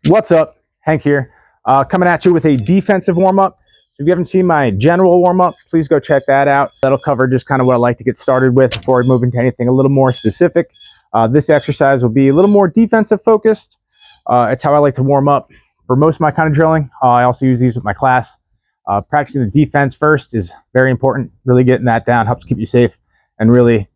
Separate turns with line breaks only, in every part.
What's up? Hank here, coming at you with a defensive warm-up. So if you haven't seen my general warm-up, please go check that out. That'll cover just kind of what I like to get started with before I move into anything a little more specific. This exercise will be a little more defensive focused. It's how I like to warm up for most of my kind of drilling. I also use these with my class. Practicing the defense first is very important. Really getting that down helps keep you safe and really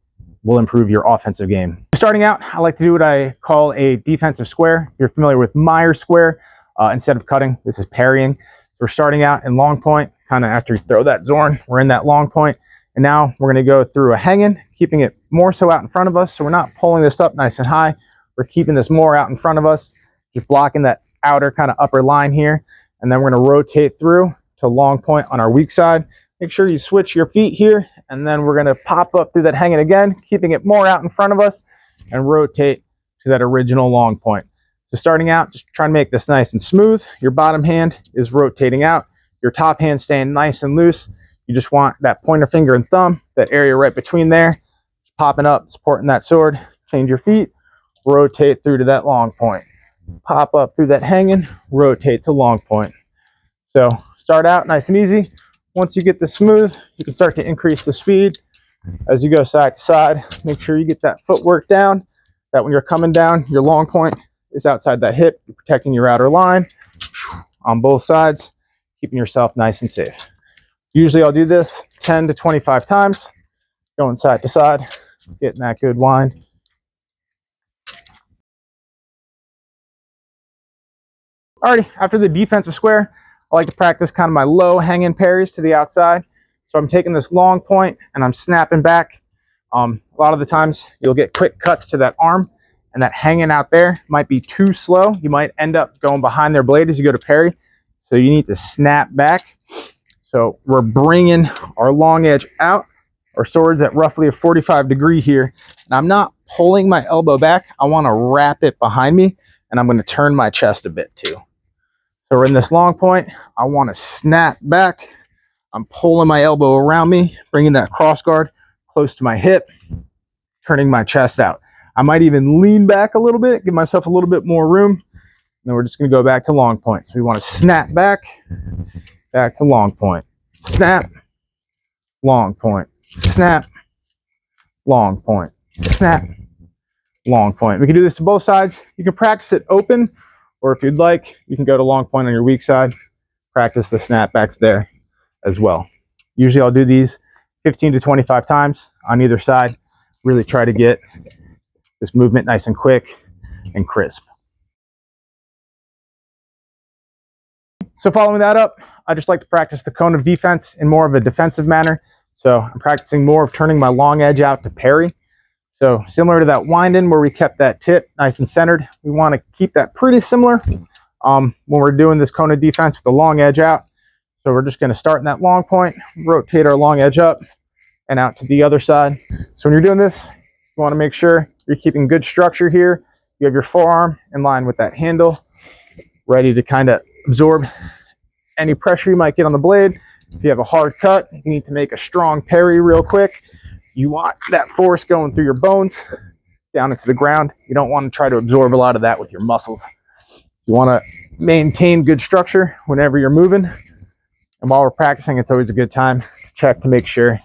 will improve your offensive game. Starting out, I like to do what I call a defensive square. You're familiar with Meyer square. Instead of cutting, this is parrying. We're starting out in long point, kind of after you throw that Zorn, we're in that long point. And now we're going to go through a Hangen, keeping it more so out in front of us. So we're not pulling this up nice and high. We're keeping this more out in front of us, just blocking that outer kind of upper line here. And then we're going to rotate through to long point on our weak side. Make sure you switch your feet here. And then we're going to pop up through that Hangen again, keeping it more out in front of us and rotate to that original long point. So starting out, just try and make this nice and smooth. Your bottom hand is rotating out. Your top hand staying nice and loose. You just want that pointer finger and thumb, that area right between there, just popping up, supporting that sword. Change your feet, rotate through to that long point. Pop up through that Hangen, rotate to long point. So start out nice and easy. Once you get this smooth, you can start to increase the speed as you go side to side. Make sure you get that footwork down, that when you're coming down, your long point is outside that hip. You're protecting your outer line on both sides, keeping yourself nice and safe. Usually I'll do this 10 to 25 times, going side to side, getting that good wind. Alrighty, after the defensive square, I like to practice kind of my low hanging parries to the outside. So I'm taking this long point and I'm snapping back. A lot of the times you'll get quick cuts to that arm, and that hanging out there might be too slow. You might end up going behind their blade as you go to parry. So you need to snap back. So we're bringing our long edge out. Our sword's at roughly a 45-degree here. And I'm not pulling my elbow back. I want to wrap it behind me, and I'm going to turn my chest a bit too. So we're in this long point. I want to snap back. I'm pulling my elbow around me, bringing that cross guard close to my hip, turning my chest out. I might even lean back a little bit, give myself a little bit more room. And then we're just going to go back to long point. So we want to snap back, back to long point. Snap, long point. Snap, long point. Snap, long point. We can do this to both sides. You can practice it open, or if you'd like, you can go to long point on your weak side. Practice the snapbacks there as well. Usually I'll do these 15 to 25 times on either side. Really try to get this movement nice and quick and crisp. So following that up, I just like to practice the cone of defense in more of a defensive manner. So I'm practicing more of turning my long edge out to parry. So similar to that wind in where we kept that tip nice and centered, we want to keep that pretty similar when we're doing this cone of defense with the long edge out. So we're just going to start in that long point, rotate our long edge up and out to the other side. So when you're doing this, you want to make sure you're keeping good structure here. You have your forearm in line with that handle, ready to kind of absorb any pressure you might get on the blade. If you have a hard cut, you need to make a strong parry real quick. You want that force going through your bones down into the ground. You don't want to try to absorb a lot of that with your muscles. You want to maintain good structure whenever you're moving. And while we're practicing, it's always a good time to check to make sure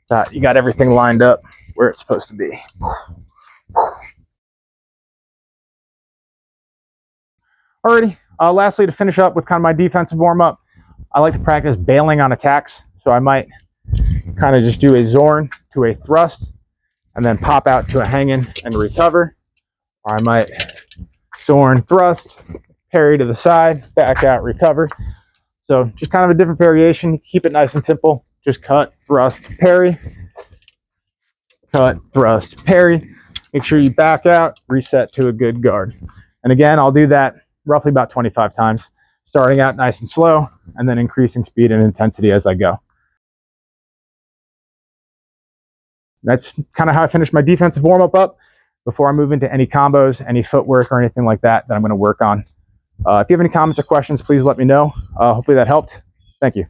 that you got everything lined up where it's supposed to be. Alrighty, lastly, to finish up with kind of my defensive warm-up, I like to practice bailing on attacks. So I might kind of just do a Zorn to a thrust and then pop out to a Hangen and recover. Or I might Zorn, thrust, parry to the side, back out, recover. So just kind of a different variation. Keep it nice and simple. Just cut, thrust, parry. Cut, thrust, parry. Make sure you back out, reset to a good guard. And again, I'll do that roughly about 25 times, starting out nice and slow and then increasing speed and intensity as I go. That's kind of how I finish my defensive warm-up up before I move into any combos, any footwork, or anything like that I'm going to work on. If you have any comments or questions, please let me know. Hopefully that helped. Thank you.